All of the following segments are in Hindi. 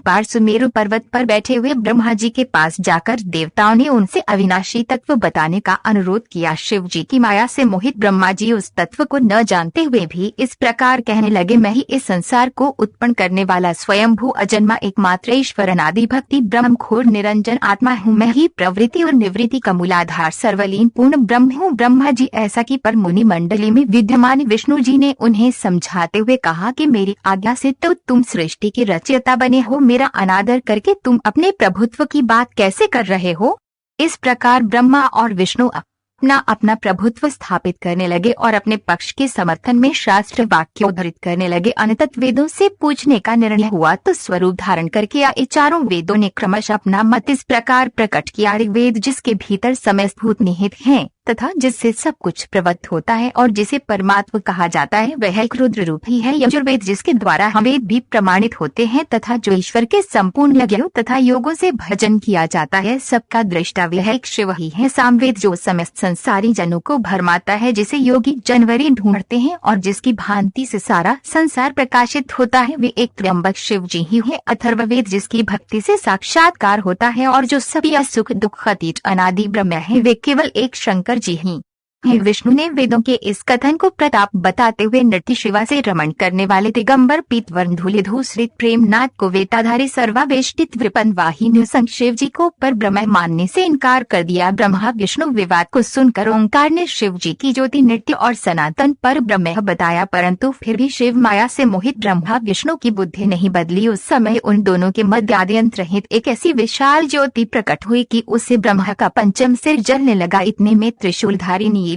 एक बार सुमेरु पर्वत पर बैठे हुए ब्रह्मा जी के पास जाकर देवताओं ने उनसे अविनाशी तत्व बताने का अनुरोध किया। शिव जी की माया से मोहित ब्रह्मा जी उस तत्व को न जानते हुए भी इस प्रकार कहने लगे, मैं ही इस संसार को उत्पन्न करने वाला स्वयंभू अजन्मा एकमात्र ईश्वर अनादि भक्ति ब्रह्म घोर निरंजन आत्मा हूँ। मैं ही प्रवृत्ति और निवृत्ति का मूलाधार सर्वलीन पूर्ण ब्रह्म हूँ। ब्रह्मा जी ऐसा कि पर मुनि मंडली में विद्यमान विष्णु जी ने उन्हें समझाते हुए कहा कि मेरी आज्ञा से तो तुम सृष्टि के रचयिता बने हो, मेरा अनादर करके तुम अपने प्रभुत्व की बात कैसे कर रहे हो। इस प्रकार ब्रह्मा और विष्णु अपना अपना प्रभुत्व स्थापित करने लगे और अपने पक्ष के समर्थन में शास्त्र वाक्य उद्धृत करने लगे। अनंत वेदों से पूछने का निर्णय हुआ तो स्वरूप धारण करके ये चारों वेदों ने क्रमशः अपना मत इस प्रकार प्रकट किया। ऋग्वेद जिसके भीतर समस्त भूत निहित हैं तथा जिससे सब कुछ प्रवृत्त होता है और जिसे परमात्मा कहा जाता है वह एक रुद्र रूप ही है। यजुर्वेद जिसके द्वारा हम वेद भी प्रमाणित होते हैं तथा जो ईश्वर के संपूर्ण यज्ञों तथा योगों से भजन किया जाता है सबका दृष्टा वह एक शिव ही है। सामवेद जो समस्त संसारी जनों को भरमाता है, जिसे योगी जनवरी ढूंढते हैं और जिसकी भांति से सारा संसार प्रकाशित होता है वे एक त्र्यंबक शिव जी ही है। अथर्ववेद जिसकी भक्ति से साक्षात्कार होता है और जो सभी सुख दुख अतीत अनादि ब्रह्म है वे केवल एक शंकर जी ही। विष्णु ने वेदों के इस कथन को प्रताप बताते हुए नृत्य शिवा से रमण करने वाले दिगंबर पीतवर्ण धूलि धूसरित प्रेमनाथ को वेटाधारी सर्वावेष्टित विपन वाहिनी संग शिव जी को पर ब्रह्म मानने से इनकार कर दिया। ब्रह्मा विष्णु विवाद को सुनकर ओंकार ने शिव जी की ज्योति नृत्य और सनातन पर ब्रह्म बताया, परंतु फिर भी शिव माया से मोहित ब्रह्मा विष्णु की बुद्धि नहीं बदली। उस समय उन दोनों के मध्य आद्यंत रहित एक ऐसी विशाल ज्योति प्रकट हुई कि उससे ब्रह्मा का पंचम सिर जलने लगा। इतने में त्रिशूलधारी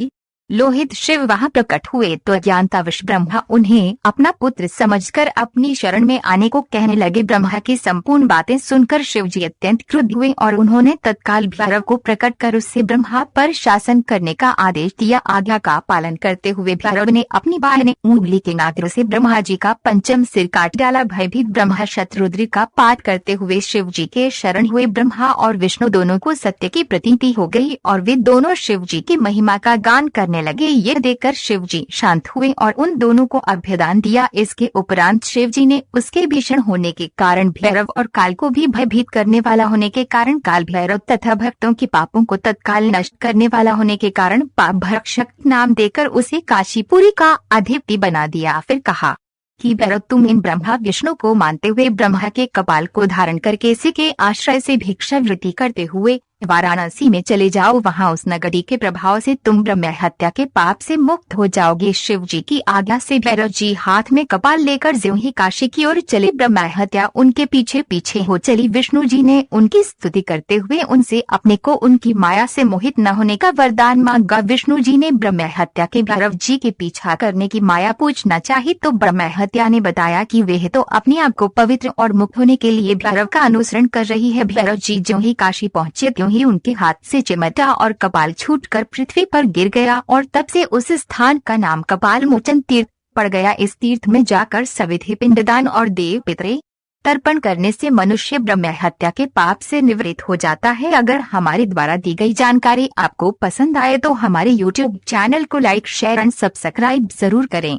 लोहित शिव वहां प्रकट हुए तो अज्ञानतावश ब्रह्मा उन्हें अपना पुत्र समझकर अपनी शरण में आने को कहने लगे। ब्रह्मा की संपूर्ण बातें सुनकर शिव जी अत्यंत क्रुद्ध हुए और उन्होंने तत्काल भैरव को प्रकट कर उससे ब्रह्मा पर शासन करने का आदेश दिया। आज्ञा का पालन करते हुए भैरव ने अपनी बाहिनी उंगली के नागर से ब्रह्मा जी का पंचम सिर काट डाला। भयभीत ब्रह्मा शतरुद्र का पाठ करते हुए शिव जी के शरण हुए। ब्रह्मा और विष्णु दोनों को सत्य की प्रतीति हो गई और वे दोनों शिव जी की महिमा का गान करने लगे। यह देखकर शिव जी शांत हुए और उन दोनों को अभ्यदान दिया। इसके उपरांत शिव जी ने उसके भीषण होने के कारण भैरव और काल को भी भयभीत करने वाला होने के कारण काल भैरव तथा भक्तों के पापों को तत्काल नष्ट करने वाला होने के कारण पाप भक्षक नाम देकर उसे काशीपुरी का अधिपति बना दिया। फिर कहा कि भैरव तुम इन ब्रह्मा विष्णु को मानते हुए ब्रह्मा के कपाल को धारण करके इसी के आश्रय से भिक्षावृत्ति करते हुए वाराणसी में चले जाओ। वहां उस नगरी के प्रभाव से तुम ब्रह्म हत्या के पाप से मुक्त हो जाओगे। शिव जी की आज्ञा से भैरव जी हाथ में कपाल लेकर ज्यों ही काशी की ओर चले, ब्रह्म हत्या उनके पीछे पीछे हो चली। विष्णु जी ने उनकी स्तुति करते हुए उनसे अपने को उनकी माया से मोहित न होने का वरदान मांगा। विष्णु जी ने ब्रह्म हत्या के भैरव जी के पीछा करने की माया पूछना चाहिए तो ब्रह्म हत्या ने बताया कि वे तो अपने आप को पवित्र और मुक्त होने के लिए भैरव का अनुसरण कर रही है। भैरव जी ज्यों ही काशी पहुँचे त्यों ही उनके हाथ से चिमटा और कपाल छूटकर पृथ्वी पर गिर गया और तब से उस स्थान का नाम कपाल मोचन तीर्थ पड़ गया। इस तीर्थ में जाकर सविधि पिंडदान और देव पितरे तर्पण करने से मनुष्य ब्रह्म हत्या के पाप से निवृत्त हो जाता है। अगर हमारे द्वारा दी गई जानकारी आपको पसंद आए तो हमारे YouTube चैनल को लाइक शेयर एंड सब्सक्राइब जरूर करें।